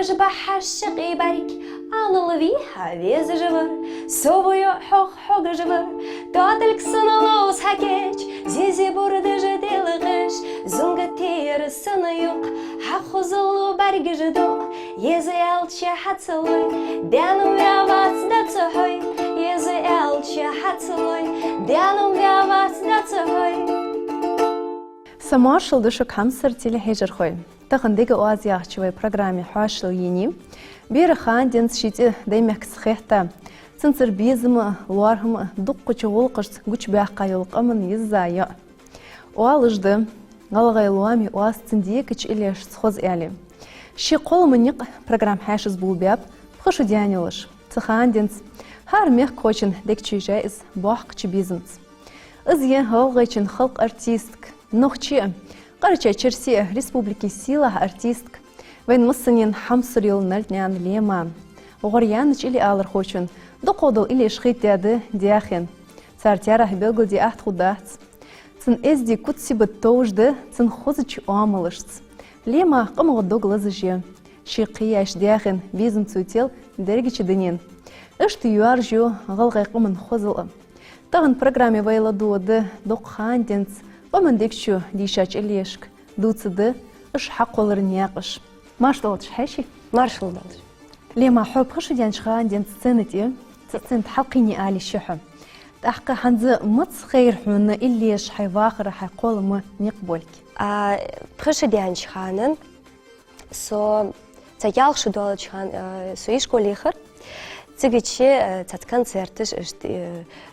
Хогж бахаш гибарик аллви хавез живер совою хог живер Тотелк сыналос хакеч зизи бурды жеделгыш зунгатер сынаюк хахузулу барги ждо езы алча хацлой дяну вявац дацохой езы алча хацлой дяну вявац дацохой Самашыл душу концерт телехежер хой. Тахандега оазиахчевой программе Хуашыл Йени. Бир ханденс шити даймек схехта. Цинцер безма луархма дуккучу волкыш гуч бяхка юлкамын еззая. Оалыжды галгай луами оаз циндиекич илеш схоз эли. Ши қолмыник программ хашыз булбяп пхышу дянилыш. Цханденс хар мех кочин декчуйжа из бахкчу бизнес. Изген хаугайчин халк артистк. Нохчи, Карача Черси, Республики Сила, артистк. Вен Муссанин Хамсурил Нальтнян Лема. Угорьяныч или Алар Хочун. Докодал или Шхитяды Диахин. Цартяра Белгоди Ахтхудац. Цин Эзди Кутсиба Тоужды, Цин Хозыч Уамалышц. Лема Камогодо Глазыжи. Шиқияш Диахин, Визм Цутел, Дергичи Денин. Эшты Юаржу, Галгай Каман Хозыла. Таган программе Вайладуады, Докханденц. ومن ديكشو ديشاج إليشك دوتسد إش حق ولرنياقش ماش دولتش حاشي مارشل دولتش لما حب خشو ديان شخان ديان تسنتي تسنت حقيني آلي الشحم تحقى حنز متص خير من إليش حيواخر حيقول ما نقبلك خشو ديان شخانن سو تيالش دولتش خان سو إيش كوليخر تيجي تات концертыш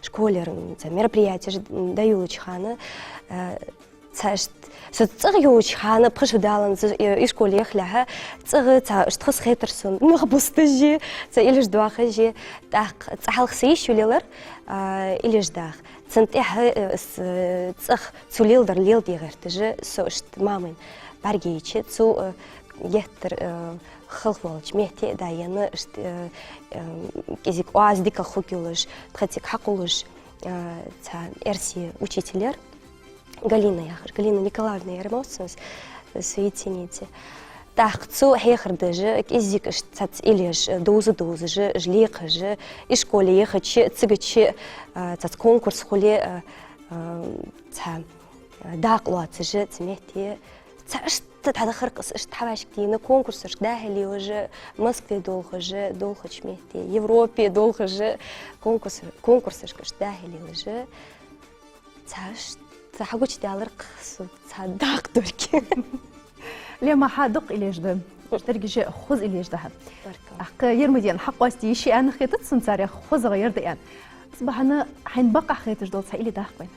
школерн за мероприятие даюлычханы цашт цыгючханы пхышдалан ишколехляха цыгы цаштхыс хетерсон махбустыжи ца илиш дуахыжи так цахалхсишулелер илишдах центех цах цулилдер лилдигертыжи сошт мамын баргейчи цу геттер خلفولش مهتي داينا كذيك оаздика хукилыш тхатик хакулыш та эрси учителер Галина яхыр Галина Николаевна Ермосовс светените так цу хехрдыжы кизик цац илеш дозы же жлик же и школе ехачи цыгачи цац конкурс холе та дақлуатсы же цмехти цаш تتحدخر قصة تحواشكتينا كونكورسش داخلي وجه مسكتي دولخجة دولخش مهتي يوروبي دولخجة كونكورسش كش داخلي وجه تاش تحوش دالر قصة تصدق دوركي لما حادق إليش ده ترجع خوز إليش ده أحق يرمدين حق واستي شيء أنا خيطت سنساري خوز غير ده يعني صباحنا حين بقى خيطش دول سائلي ده حقين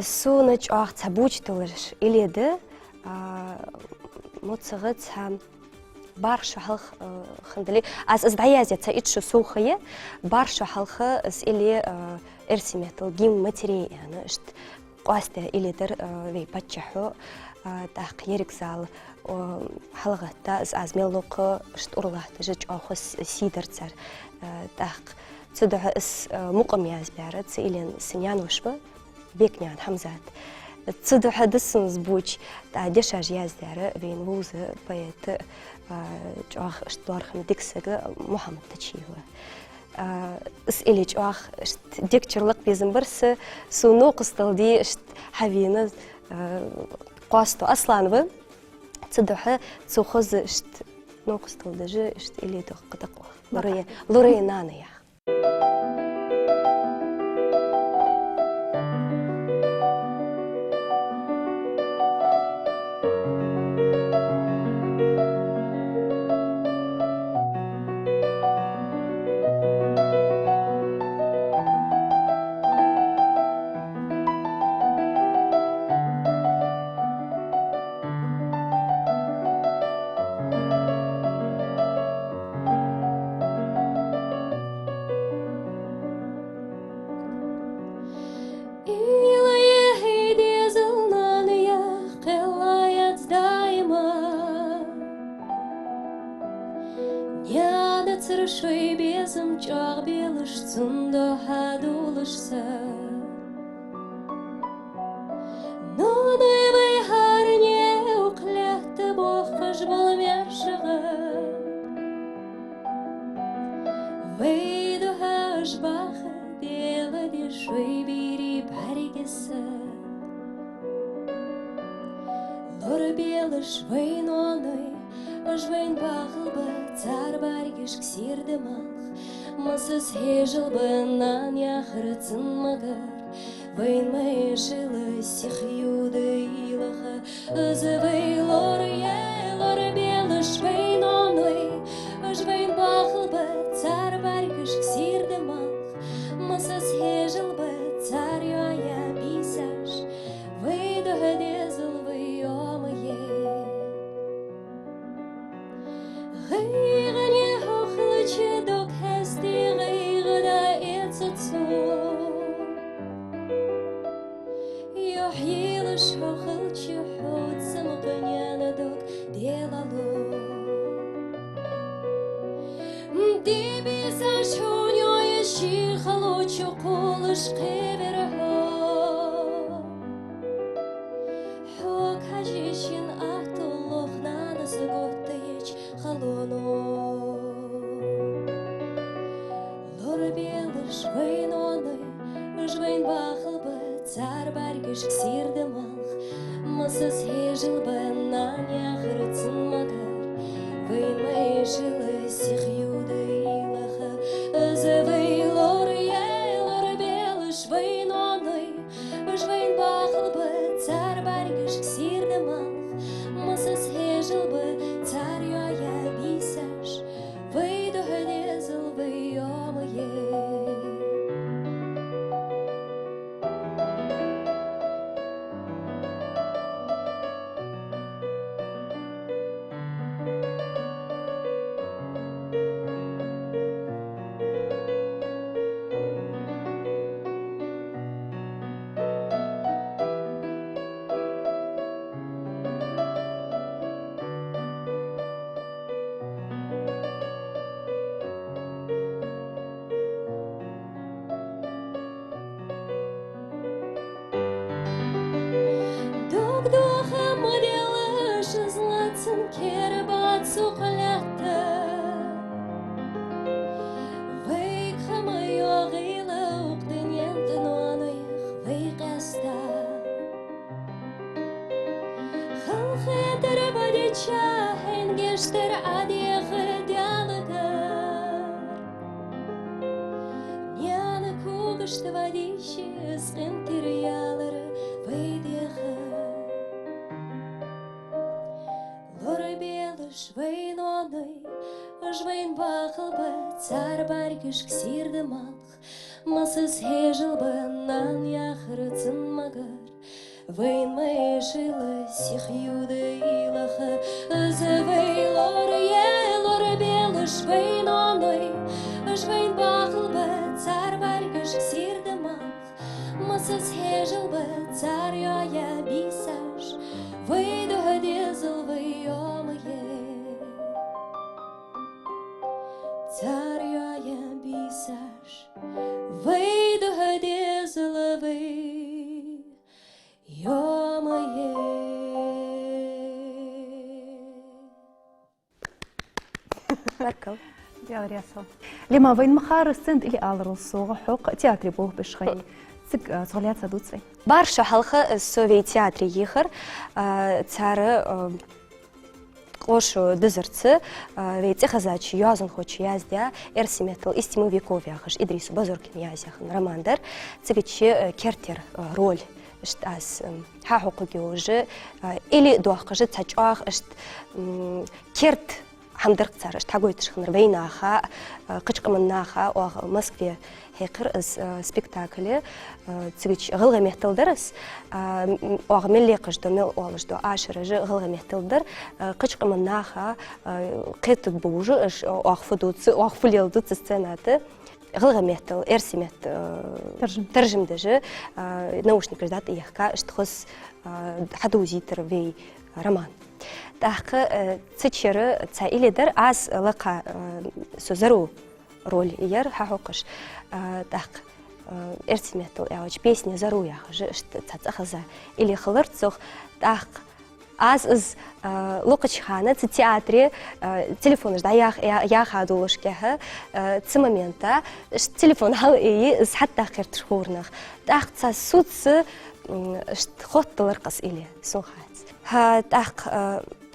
سو نج أخ تبوج دولش إلي ده متصغت هم بارش حلخ خندلي از دعيازي تايتش سوخيه بارش حلخ اس الي ارسمت جيم ماتيري يعني اشت قاسته الي در وي باتشحو تاق يركزال حلغتا از ميلوق اشت اورلахт جج اخس سيدرцар تاق تدع اس مقمياز بارت الين سنيانوشبه بيكنيان حمزات تدو حدثن زبوج تعديش يازدار بين ووزة بيت جاخ اشتوار خم ديكسج محمد تشيهوا اسئلة جاخ ديكتشرلق بيزنبرس سو نوقس تلدي اشت حبينا قاستو أصلاً و تدو ح تسوخز اشت نوقس تلدي اشت إلي تقطق لوري نانيا Цршой безым чаг белыш цундо хадулышса. Но дай бай харне уклятты бохыш бол мершығы. швей бири баригесы Лор белы швей ноной Жвейн бахыл бы цар баргеш ксирды мах Масыз хежил бы нан яхрыцын магар Вейн мэй жилы сих юды илаха Özü vey lor белы швей ноной Жвейн бахыл бы цар баргеш ксирды мах Масыз хежил бы цар юая бисаш Вей дохадезыл вей омые Гыйгане хохлычы док хасти гыйгыда эцэцу Йохилыш хохлычы хотсым гыняна док белалу Дебиса шонёя шихалочу колыш кеверо Хок хажишин ахтулох нанасы готтыеч халону Лор белы жвейн оной Жвейн бахыл бы цар баргеш ксирды мах Масыз хежил бы нан яхрыцын магар Вейн мэй жилы сих юды илаха Özü vey lor белы жвейн оной Жвейн бахыл бы цар баргеш ксирды мах Масыз хежил бы цар юая бисаш Вей дохадезыл вей омые Духа моделыш злацын кербат сухлятты Вейк хамайо гилы уqдынен тыноных вейк аста Халхетер бадича хенгештер адиехы дялыгар Няны кугышты вадищи сқынтыр ялыры вейдехы Жвейн оной, жвейн бахыл бы цар баргеш ксирды мах Масыз хежил бы нан яхрыцын магар Вейн мэй жилы сих юды илаха Özü vey lor белы жвейн оной Жвейн бахыл бы цар баргеш ксирды мах Масыз хежил бы цар юая бисаш Вей дохадезыл вей омые Цар юая бисаш Вей дохадезыл вей омые مركل ديال رياسة لما وين مخار السند اللي على الصوغ حق تياتري بوه بشخي سك صغليات صدوت سوي барша халқы Совет театры ехыр цары Ошу дезерцы, ведь хазачи язон хоче яздя, эрсиметал истиму вековьяхаш, Идрису Базоркин язяхан, романдер, цигачи кертер роль, as хахуқуги уже, или дуахкажи цачах, керт хамдырк цараш, тагойтышханр вейнаха, кычкаманнаха, оға Москве хекір спектаклі, цигачи ғылға мехталдырыз, оға мелле қыжды, мел олыжды, ашырыжы ғылға мехталдыр, кычкаманнаха, қетік бұжы, оға фудуцы, оға фулелдуцы сценаты, ғылға мехтал, эрсимет тыржымдыжы, наушник ждат иехка, штхыз хадузитер вей роман. Тахкы цичеры ца иледер аз лака созару роль яр хахокыш. Тахк эрсиметл яоч песня зару яхжы цацахаза или хлырцох тахк از لوقش خانه تئاتری تلفونش دايخ ياخذ ولشكه تمامينتا تلفون هاي حتى آخر تشورنخ تاخت سوتس خط لرقص إلي سوخات ها تاخ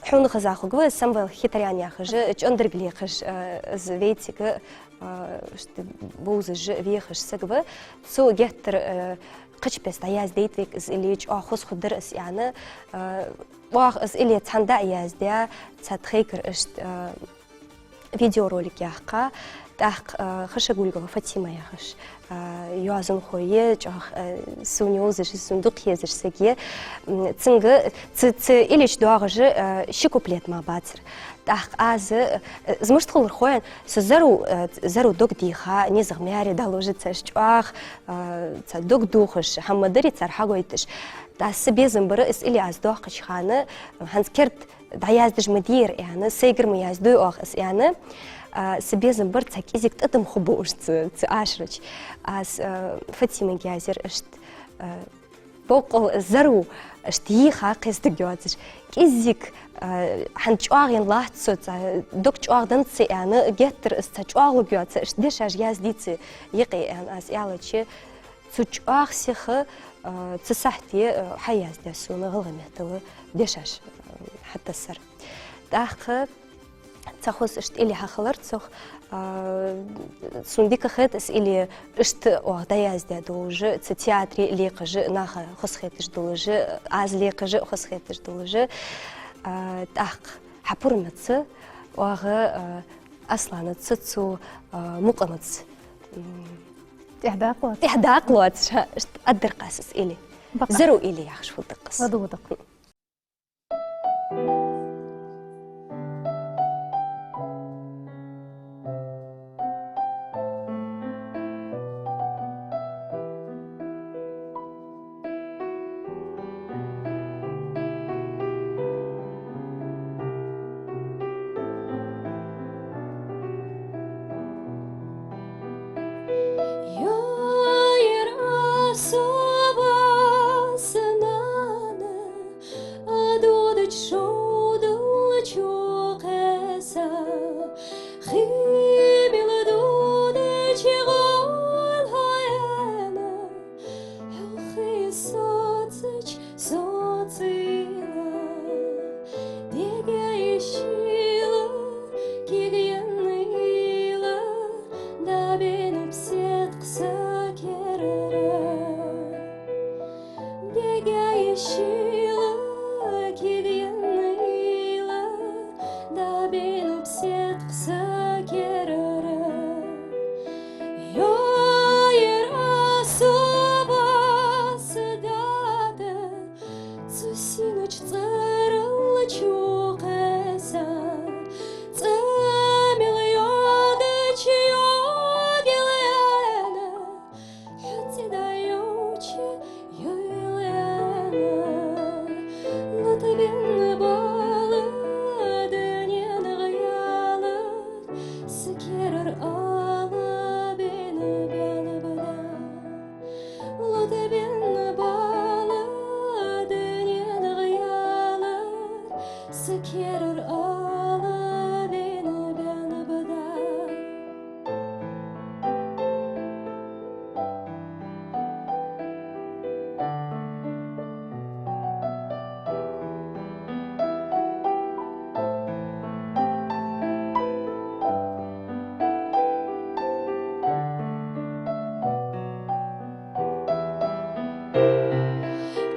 حون خزاخو جو سامبل خيتريان ياخج اندرغلي خج از ويتيك بوزج ويخش سكبه سو جتر قش بس داياز ديتك از إليج خص خدر اس يعني واخ از إلي تحندا ياز ديا تخيكر اشت فيديو روليك ياخقا تاخ خش أقول جو فاطمة ياخش يوازن خويه جاخ سونيوزش صندوق يزش سكيه تنگ ت إليش دواغج شيكوبليت ما باتر تاخ از زمشت خلر خوين زرو دوك ديخا نيزغ مياري دالوجت تشواخ ت دوك دوخش حمدري تر حاجويتش تاس بيزم برئس إلي از دوخش خانه هنذكرت دعياز دج مدير يعني سيجر مياز دو أخس يعني سبيزم برتك إزيك تقدم خبوش تعاشرج as فاطمة جازر اشت بوقل زرو اشتي خاقس دجواتش إزيك حنتشواغين لاحت صوت دوك تشواغ دنتي يعني جتر استشواغ لجواتش اشت ديش جاز ديتي يقي يعني as يالتشي تشواغ سيخ تصحتي حياز دسون غلمته ديشاش حتى السر داخ تاخذ اشت إلي هخلر تسخ سنديك خد اس إلي اشت وغداياز دولج تياتري اللي قج ناخ خص خيتش دولج از لي قج خص خيتش دولج تاخ حبرمت وغ اصلا تسو مقمت إحداق لوات اشت أدر قاسس إلي زرو إلي يخش في الدقس ودودق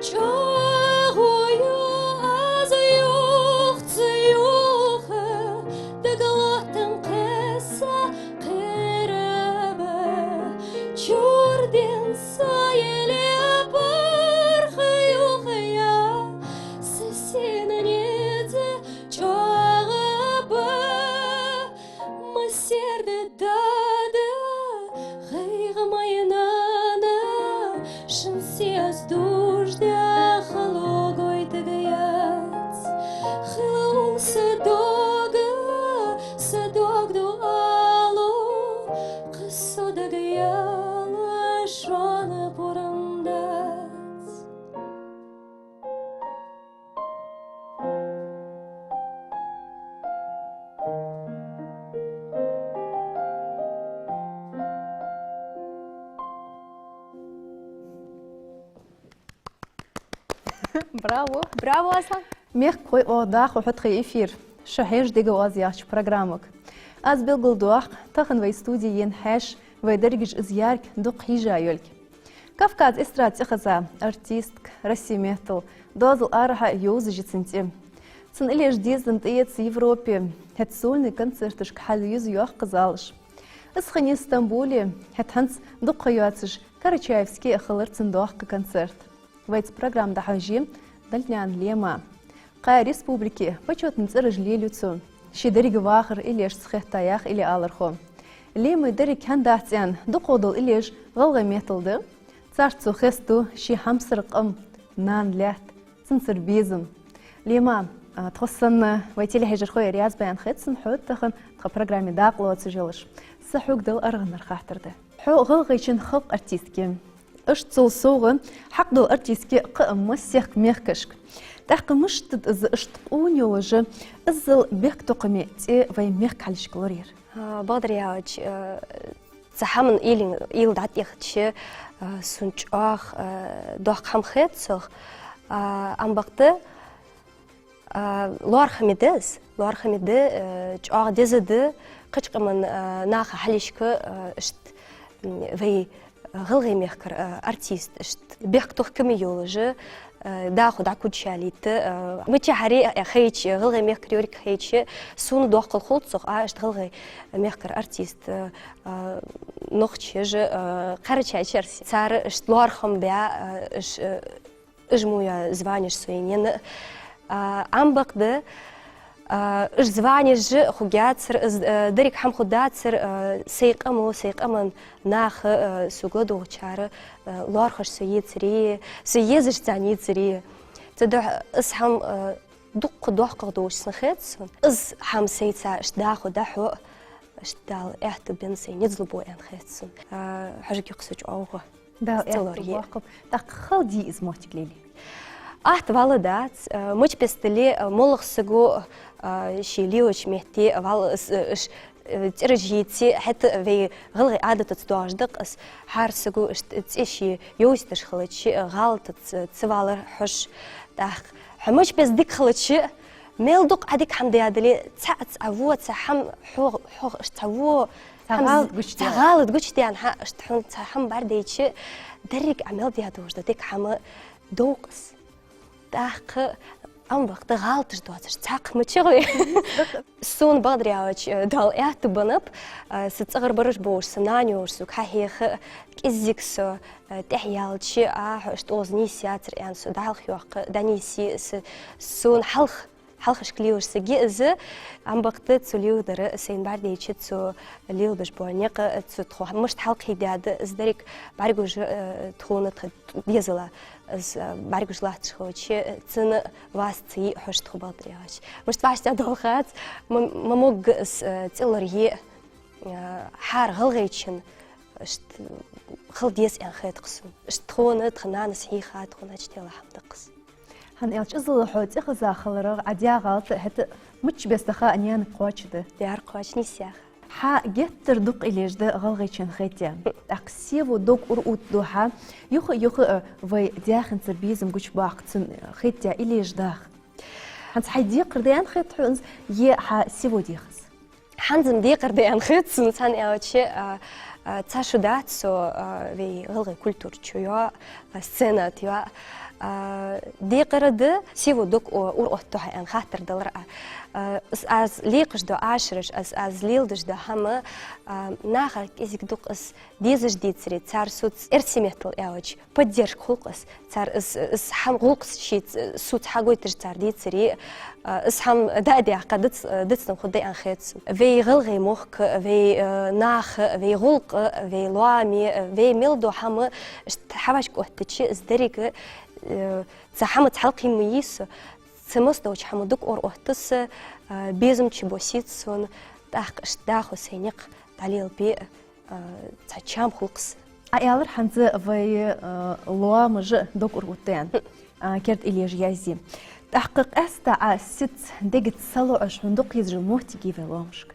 Чого я аз юхци Браво! Браво, Аслан! ميخ كوي أوضاخ وحطخي إفير شهيش ديجا وازياش برنامج از بلغل دوخ تخن وي ستوديين حاش وي درجج ازيارك دوق هيجا يولك كافكاز استرات اخزا ارتيستك رسيميتل دوزل ارها يوزج سنتي سن إلي جديد نطيت في يوروبي هتسولني كونسرتش حال يوز يوخ قزالش اسخني اسطنبولي هتهنس دوق يواتش كارتشايفسكي اخلرتن دوخ كونسرت ويت بروجرام دا حاجيم دلتنان ليما قا республики почет нцерж лилюцун шидериг вахр илеш схехтаях или алархом лемы дерик хандацян дуқодол илеш галга металды царцу хесту ши хамсырқым нан лят цинсыр безм лема тхосан вайтили хежер хой ряз баян хетсен хот тахын тха программе дақло цжилш сахуг дал аргнар хахтырды хо галгычин хылқ артистки ыш цулсугы хақдол артистки қымы сех мехкашк تحق مشتد إذا اشتقوني وجه إذا بيكتقمي تي وين ميك عليش كلورير بقدر ياج زحمن إيل دعت يختش سنج آخ دوخ خم خيط سخ أم بقدر لار خميدز ج آخ دزد قش من ناخ حليش ك اشت وي غلغي ميكر أرتيست اشت بيكتق كمي يولج داخل داكود شاليت متى حري خيتش غلغي ميكر يورك خيتش سون دوق الخلطسخ اشت غلغي ميكر ارتيست نوختش قرچاچر صار اشت لارخم بيا اش اجمويا زوانيش سوينين ام بقد اش زوانيش خوغاتر دريك حم خداتر سيقمن ناخ سوغدو چار لارخش سيتري سيزش تانيتري تدع اسحم دوق دوش سنخيت از حم سيتا اش داخو دحو اش دال احت بنسي نزلبو ان خيتسن حاجه يقصج اوغه دا احت داق خلدي اسموتك ليلي احت والدات مش بستلي مولخ سغو شيليوش مهتي وال ترجيتي حتى في غلغي عادة تدوجدق اس حارسغو اشتشي يوستش خلتشي غلط تسوالر حش داخ حمش بس ديك خلتشي ميل دوق عديك حمدي هادلي تعو تحم حوغ اشتعو تغالط قشتي عنها اشتحن تحم بارديتشي دريك عمل دي هادوجد ديك حم دوقس داخ أم وقت غلطش دوتش تاق متشغلي سون بقدر ياوش دال إعت بنب ستغر برش بوش سنانيوش سو كهيخ كيزيكسو تحيالش اشتوز نيسياتر يعني سو دالخ يوق دانيسي سون حلخش كليوش سجي إز أم وقت تسوليو در سين باردي تشتسو ليل بش بونيق تسو تخو مش حلق هيداد إزدريك بارجوج تخونة ديزلا از برگوش لاتش خوچی تن واسطی هشت خوب دریاش مشت واسطی دوخات مموج تلوری حار غلغيتشن اشت خلديس ان خيت قسم اشت خونه تخنان صحيحات خونه تشتيلا حمد قس هن يالش ازل حوت اخذا خلرغ عديا غلط حتى مش بيستخا انيان قواچده ديار قواچ نيسياخ ها جتر دوق إليش ده غلغيشن خيتيا أقسيبو دوق أرؤوت دوها يخ في داخن سربيزم قش باقتن خيتيا إليش داخ هنس حيدي قرديان خيت حنز ها سيبو ديخس حنزم دي قرديان خيت سنسان اوتشي تاشو داتسو في غلغي كولتور تشويا سцена تيوا دي قرد سيبو دوق أرؤوتوها ان خاطر دلرأ از ليقش دو عاشرش از ليلدش دو هم ناخر كيزك دوق اس ديزش ديتسري تار سوت ارسيميتل اوج поддержка خلقس تار اس حم خلقس شيت سوت حاجويتش تار ديتسري اس حم دادي قدت دتسن خدي ان خيتس في غلغي مخك في ناخ في غلق في لوامي في ميلدو حم حواش كوهتشي اس دريك تحمت حلقي ميس سمست دوش حمدوك أور أهتس بيزم تشبوسيت سون داخو سينيق دليل بي تشام خلقس أيالر حنزة في لوا مج دوك أور أهتين كرت إليج يازي تحقق أستع ست دقت صلوا عش هندوق يزر موتيجي في لوامشك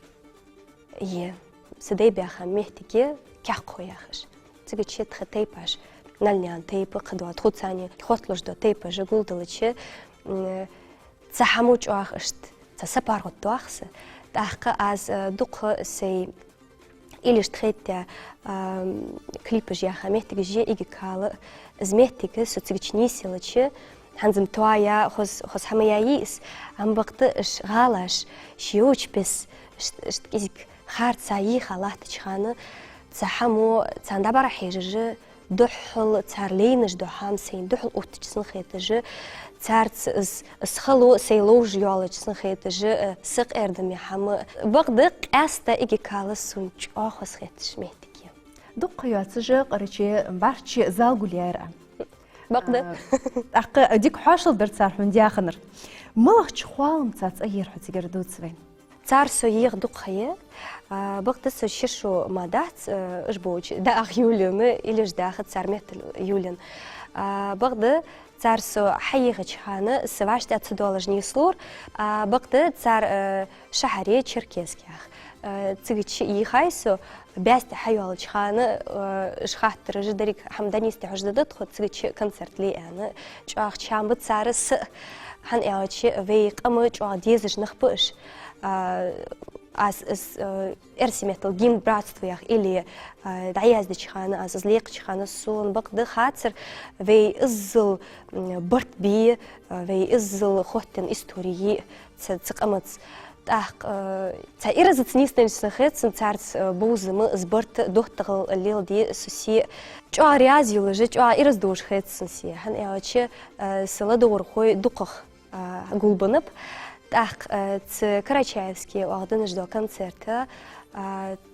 يه سدي بيخا مهتيجي كحقو ياخش تيجي تشيت خطي باش نالنيان تيب قدوات خوتاني خوتلوش دو تيب جقول دلتش تحموج أخشت تسبار قدوخس تحق از دوق سي إليش تخيت كليب جيا خميت جيا إيجي كالا زميتك سوتسيجني سيلتش هنزم توايا خص حمايايس عم بقتش غالش شيوش بس إيك خارج سايي خالات تشخانة تحمو تندبر حيجج دحل تارلينش دحام سين دحل أوتشسن خيتج تارت اسخلو سيلوج يولجسن خيتج سق اردم يحم بقدق استا إيجي كالا سونج آخوز خيتش ميتكي دق ياتسج قريتشي بارتشي زالغوليار بقدق أق ديك حاشل برتسار من دياخنر ملخش خوالم تات أير حتيجر دوتسوين تار سويغ دقية بقدر سوشيشو مادات إجبوج دا يولين إليش داخل تار يولين بقدر تار سو حيغ شحانة سواش تات $7 نيسلور بقدر تار شهري تشركيسكيخ تيجي يخايسو بيست حيوال شحانة شخاطر جدريك حمداني استعجدت خد تيجي كونسرت لي أنا شاخ شام بتسارس هن أوتش ويق أمج وعديزج نخبش as إرسمت الجيم براتствоях или دعياز دشخانة as ليق دشخانة سون بقدر خاطر في إزل برت بي في إزل خوتن إستورية تقمت تاق تايرز تنيستن سنخت سنتارت بوزم زبرت دوختغل الليل دي سوسي جوا رياز يولج جوا إرز دوش خت سنسي هن أوتش سلادور خوي دقخ قلبنب تاق كراچايفسكي وعدنش دو концерта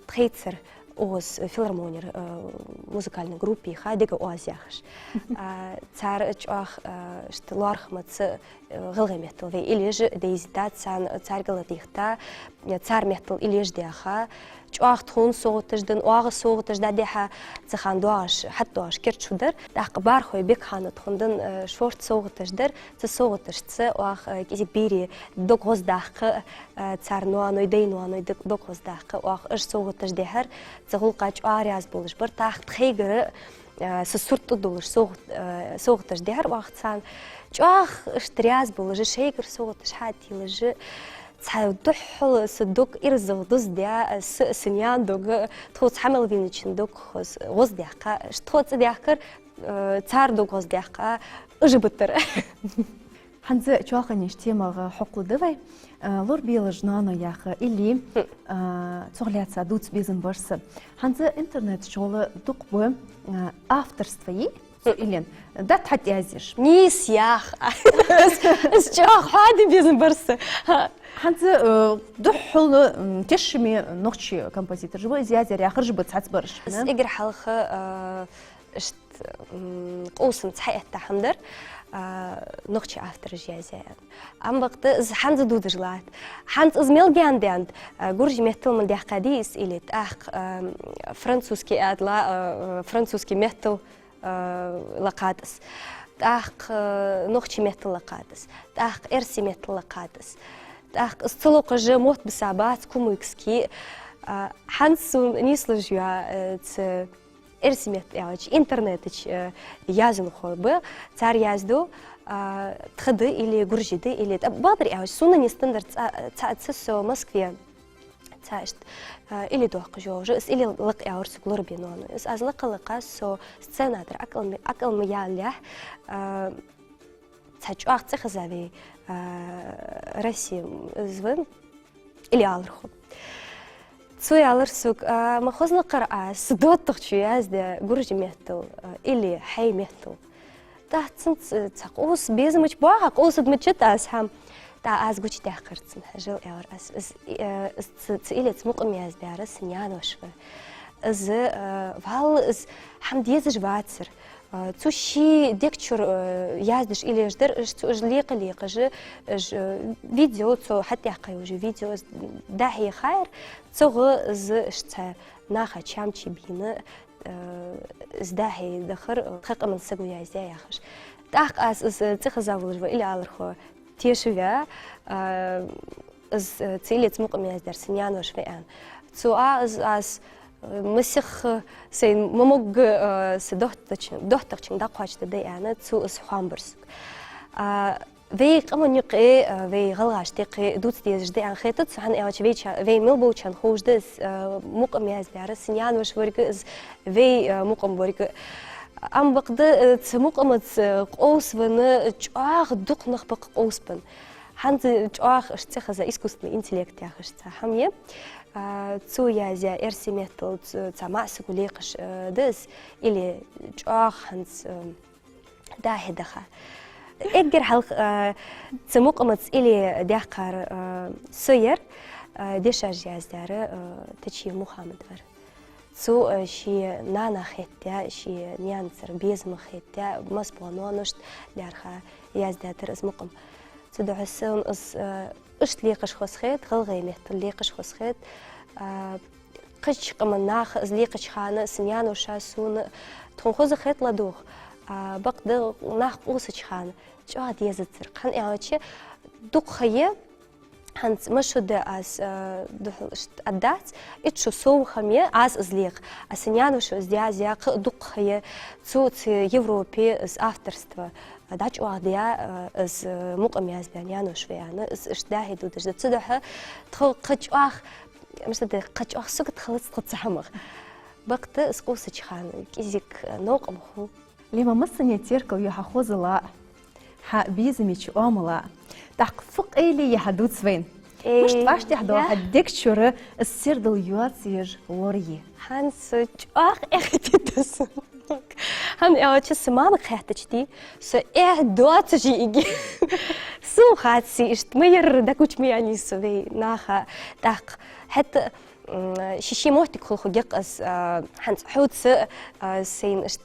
تخيتسر اوز فيلارمونير مузыкальной группе хадига оазяхш цар чах штылархмац гылгыметл ве илеж дейзда царгаладихта цар метл илеж деха чах тун соғытыждын оағы соғытыжда деха цахандуаш хаттуаш керчудыр тақ бар хой бек ханы тундын шорт соғытыждыр цы соғытыжцы оақ кезек бири докоздақы цар нуаной дейнуаной докоздақы оақ ыш соғытыж дехер цығылқа чуариаз болыш бір тақ тхейгірі сұртты долыш соғытыж дехер оақ цан чуах ыштриаз болыжы шейгір соғытыж хатилыжы تعدحل صدق إرزق ضزديا سنيان دوغ تخوص حمل فينيشن دوغ خوص غزدياقا تخوص دياقر تار دوغ غزدياقا أجبتر حنز جواخ نشتيمغ حقل دوي لور بيلج نانو ياخ إلي تغليات سادوت بيزن برس حنز إنترنت شغل دوغ أفترستوي إلين ده تحت يازيش نيس ياخ جواخ حادي بيزن برس حنت دحل تشمي نقشي كومبوزيتور جوا زيادة آخر جبت حت برش. بس إجر حلقة اشت قوسم تحقق تحمدر نقشي أفتر جيازة. عم بقت إز حنت دودجلات حنت إز ميل جانديند جورج ميتل من ده قديس إلي تأخ فرنسوسكي أدلا فرنسوسكي ميتل لقادس. تأخ نقشي ميتل لقادس. تأخ إرسي ميتل لقادس. تأخ استلوق جموت بسابات كوميكسكي حنسو نيسلجوا إرسمت يعني إنترنتش يازن خلبه تار يازدو تخدي إلي جورجدي إلي بادر يعني سونا نستندر تأسسو مسكوية تاشت إلي دوق جوج إس إلي لق يعني سكلور بينونو إس از لق سو سنادر أكل ميالله تاج أخت خزابي Россия звон или алырху. Цуй алырсук махозна қара сдоттық чуязде гуржи меттл или хай меттл. Да цинц цақ ос безмыч баға осыд мычыт хам да аз гуч дақырцын жыл яр аз или цмуқым язде арас няношвы. Из вал из хам дезж вацер. Цущи декчур яздыш или ждер что лиqa же видео цо حتى حقي уже видео дахи хайр цогы з шта наха чамчи бины здахи дахыр хакамын сагу язя яхш так аз цеха завулжва или алырхо тешвя з целец муқам яздер синянош вен цо аз مسخ سين مموج سدوحتشن دقواج تدي أنا تسو إسحامبرس في قمن يقي في غلغاش تقي دوت ديز جدي عن خيطت سحن إيش في ملبوشان خوش دس مقام ياز بيعرس سنيان وش ورقة في مقام ورقة أم بقدر تمقام قوس بن جاغ دق نخبق قوس بن هند جاغ اشتخذ إسكوستن إنتلكت يا خش حمية تسو يازا إرسي ميتل تسمع سكوليقش دس إلي جاغ هند داهي دخا إجر حلق تمقام إلي داقر سير ديشاج يازدار تشي محمد ور سو شي نانا خيتة شي نيانسر بيزم خيتة مسبوانو نشت لارخا يازداتر اسمقم تدعسون اس اشت ليقش خس خيت غلغي مهت ليقش خس خيت قش قمن ناخ از ليقش خانة سنيانو شاسون تنخوز خيت لدوخ بقدر ناخ قوسش خانة جوا ديزتر خان اعوتشي دوق خيه هنت مشهد از الدات اتشو سو خمية از ازليق اسنيانو شو ازديازياق دوق خيه تسوت يوروبي از افترستوا داج واغديا از مقام ياز بيانيانو شويانا از اشداهي دودش تصدح تخل قج واخ مش تدري قج واخ سوق تخلص تتصحمغ بقت اسقوسش خان كيزيك نوق مخو لما مصني تيركل يحخوز لا ها بيزميش اوملا تحقق إلي يحدود سوين مش تفاش تحدو هديك شورة السير دل يواتير لوري هانس جاخ اختي تسمك هان ايوتش سمان خيحتشتي سو دوات جيجي سو خاتسي اشتمير داكوش مياني سوي ناخا داق حتى شيشي موتك خلخو جقس هانس حوتس سين اشت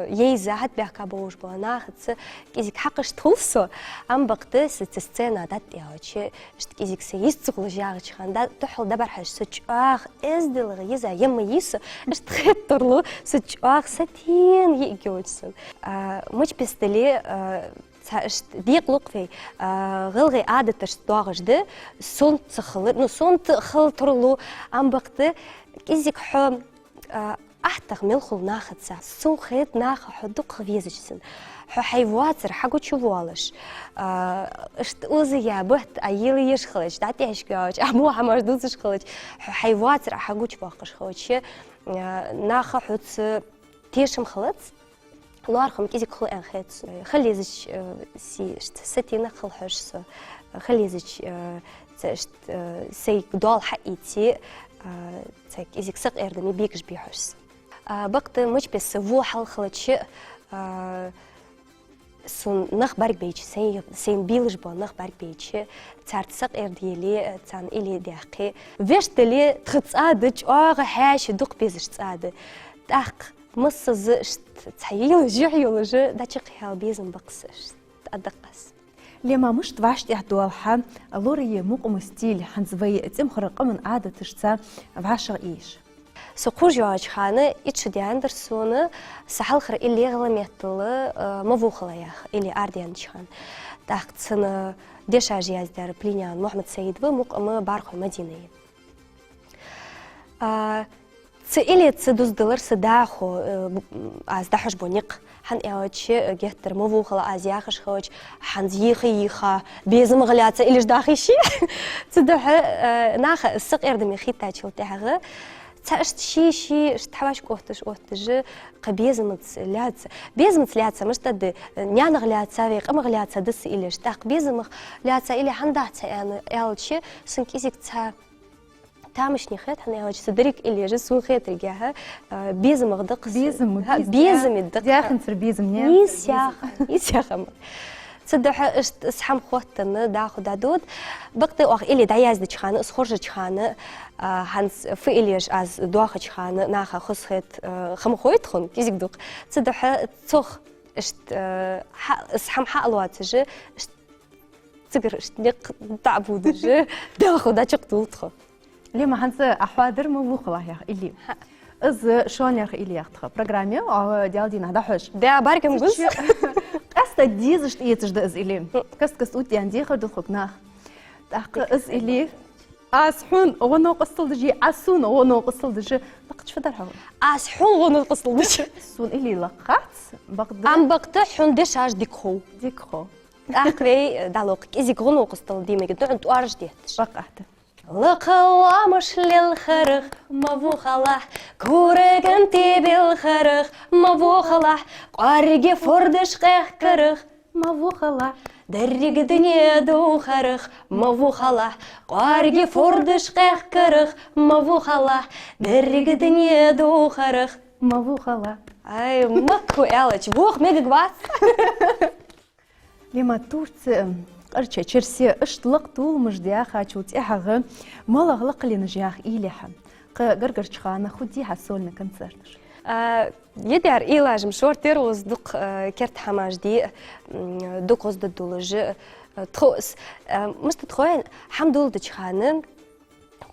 ييزا حت بيحكا بوش بوناخت كيزيك حقش تخلصو ام بقدس تسцена دات ايوتش اشت كيزيك سيستغل جاغش خان دا تحل دبر حش سچاخ ازدل غيزا يم يس اشت خطرلو سچاخ ساتين يجوتسن مش بستلي تاش ديق لقفي غلغي عادة تشتواغش ده صنت خلط نو صنت خلطرلو عم بقت كيزيك حم أحتق ملخل ناخد سا سو خيط ناخ حدق خفيزجسن حيواتر حقو تشوفوالش اشت اوزيا بحت ايلي يشخلش داتي هشكاش امو هماش دوزش خلش حيواتر حقو تشواقش خلش ناخ حدس تيشم خلط لارخم كيزيك خل انخيت خليزش سي ستينا خلحش خليزش تشت سي دول حقيتي تك كيزيك سق اردمي بيكش بيحش بقت مش بس فو حل خلتش سون نخ برق بيج سين بيلج با نخ برق بيج تارت سق ارديلي تان الي داقي فيشتلي تخصادج حاش دق بيزش تصاد داق مص زشت تحيل جحيل ج داتشق حال بيزن بقسش تدقس لما مش تواش تحدوالها لوري مقم ستيل حنزوي تم خرق من عادة تشتا بعشر ايش سقور جواج خانة إتش دي أندرسون سحل خر إلي غلميتل مفوخلا ياخ إلي أرديان شان تاخت سنة ديشا جياز دار بلينيان محمد سيد ومقم بارخو مدينة إلي تسدوز دولار سداخو از داحش بونيق حن ايوتش جهتر مفوخلا از ياخش خوش حن زيخي يخا بيزم غلاتة إليش داخيشي تدوح ناخ السق اردمي خيطة تشلتها تاشت شي تحواش كوهتش قبيزمت لاتس مش تد نيان غلاتsa ويق ام غلاتsa دس إليش تاق بيزم غلاتsa إلي حندات أنا يالتشي سنكيزك تامش نخيت حنا يالتش تدريك إلي جسو خيت رجعها بيزم غدق بيزم الدق داخل سر بيزم نيس يا خم تصدق اسحم خوتنا داخو دادود بقتي واخ إلي داياز دشخانه اسخرج دشخانه هانس في إليش از دواخ دشخانه ناخا خسخت خم خويت خون كيزك دوق تصدق تخ اشت اسحم حقلواتج اشت تقر اشت نق تعبودج داخو داشق دوتخ لما هانس احوادر مبوخلا يا إلي از شون يا إلي ياخذ برنامج او ديالدينا دحوش دا باركم قص قصة ديزش يتجد از إلي كست قص أوتي عندي خد خكنا تحق از إلي أسحون غنو قصل دجي عسون غنو قصل دجي لقت فدر حول أسحون غنو قصل دش سون إلي لقات بقدر أم بقطع حون دشاش ديكو ديكو أخوي دالوق إزي غنو قصل ديما قد أنت أرج ديتش بقعت لقوامش للخرخ مبوخلح كورك انتي بالخرخ مبوخلح قارجي فردش قيخ كرخ مبوخلح درج دنيا دو خرخ مبوخلح قارجي فردش قيخ كرخ مبوخلح درج دنيا دو خرخ مبوخلح اي مكو الچ بوخ ميغ غواس لما تورت أرجع تشرسي أشتلق طول مجديا خاتشوت إحغ ملغلق اللي نجياخ إيليحا قرقر شخانا خدي حسولنا كنسرتش يدير إيلاج مشور تيروز دوق كرت حماج دي دوق وزد الدولج تخوس مستدخوين حمدول دشخانا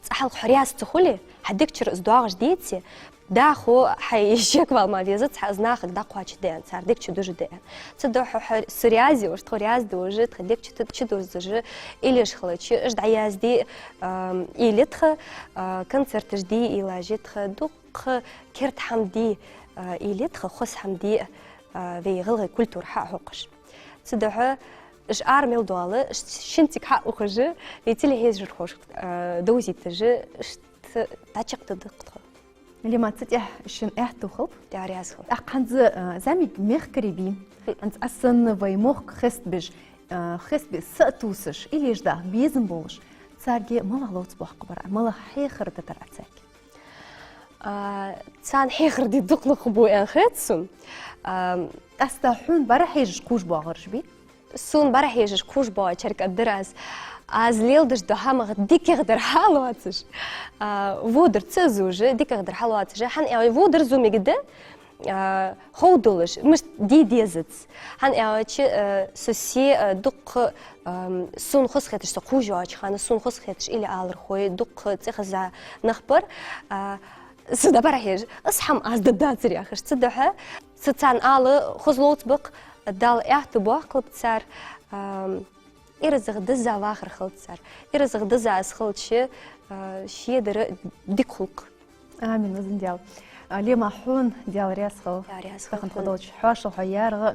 تسحل حرياس تخولي حدك تشر إصدواغ جديدتي داخو حيشك والما فيزت حزناخك داخو هاتشدين صار ديك تشدوج دين تصدق سريازي وش تخرياز دوج تخديك تشدوج زج إلي شخلتش إيش دعياز دي إلي تخ كنسرت جدي إلى جيت دوق كرت حمدي إلي تخ خص حمدي في غلغ كلتور حق حقش تصدق إيش أرمل دوالة شنتك حق وخج يتلي هيز الخوش دوزي تجي إيش تاچق تدق اللي ما تتيح شن احتوخل داري أسخل أقنز زامي مخكري بي أنت أصلا في مخ خست بج خست بسأتوسش إلي جدا بيزن بولش تسارجي مالا لوت بوح قبر مالا حيخر تتر أتساك تسان حيخر دي دقل خبو أن خيتسون أستحون برا حيج كوش باغرش بي سون برا حيج كوش باغ شركة درس از ليلدش دهامغ ديك غدر حالواتش وودر تزوج ديك غدر حالواتش حن اي وودر زومي قد خودولش مش دي ديزتس حن اي سوسي دق سون خص خيتش سقوجاج خان سون خص خيتش الى الر خوي دق تخز نخبر سدا برهيج اصحم از دداتر يا اخش تصدح ستان ال خزلوت بق دال اعتبار كلب صار إرزق دزا واخر خلط صار إرزق دزا أسخلط شيء در ديك خلق آمين وزن ديال ليه محون ديال رياسخل رياسخل خدوش حاش وحيار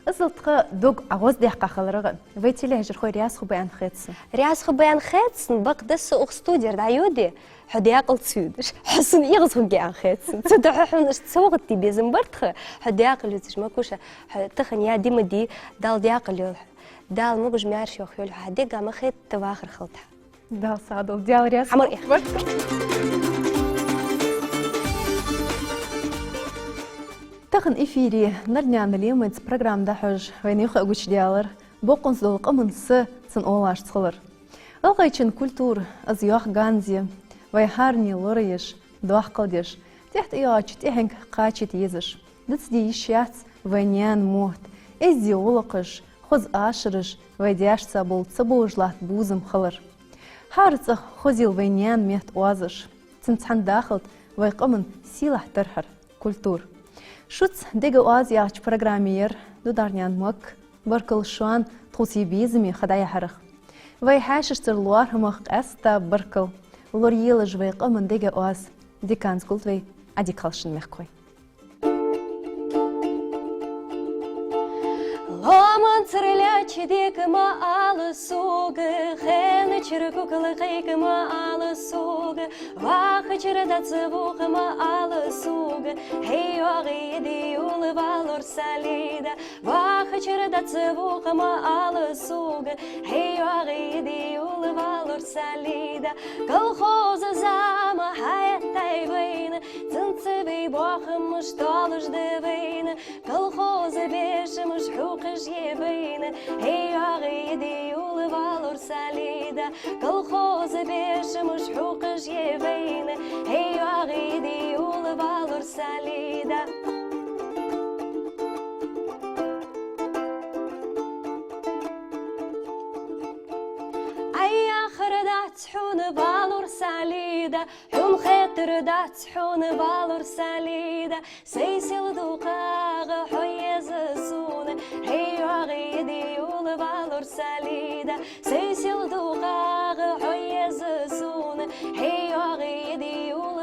أصلت دوق عوض ديحقا خلرغ بيتي ليه جر خوي رياسخو بيان خيتسن رياسخو بيان خيتسن بق دس أخستودير دعيودي حدياق السودش حسن يغزخو بيان خيتسن تدعو حون اشتسوغتي بيزن برتخ حدياق اللي تجمكوش تخن يا ديما دي دال دياق اللي دال مو بجميع شو خيول حديقة ما خيت تواخر خلطها دال صادل ديال رياس حمر إخبار تخن إفيري نرني عملية من برنامج دحج وين يخ أقولش ديالر بقون صدق أمن سن أولاش تصور الغيتشن كولتور أزياح غانزي ويهارني لوريش دوح قديش تحت إياج تهنك قاتشي تيزش دتدي شيات وينيان موت إزي ولقش خذ آشرش ويدياش صبوج لات بوزم خلر حارت خذي الوينيان ميت وازش تنتحن داخلت ويقمن سيلح ترحر كولتور شوت ديجا واز ياش برنامير دو دارنيان مك بركل شوان توسي بيزمي خدايا حرخ وي حاشش ترلوار همخ استا بركل لوريلج ويقمن ديجا واز دي كانز قلت وي ادي كالشن مخكوي Ломан цырлячи дикма алы суга, хэна чиркукалы хайкма алы суга, ваха чирда цвухма алы суга, хей оги еди улы валор салида, ваха чирда цвухма алы суга, хей оги еди улы валор салида, колхоза зама хаяттай вейна, цинцевей бохам шталыш девейна, колхоза бешим шхук جيبين هي غيدي والفالور ساليدا كالخوز بيش مشحوق جيبين هي غيدي والفالور ساليدا أي آخر دات حون فالور ساليدا حون خطر دات حون فالور ساليدا سيسيل دوقاغ حيز سونا suunu hey yağıydı yolu valur salida Seysil duqağı hoyazı suunu hey yağıydı yolu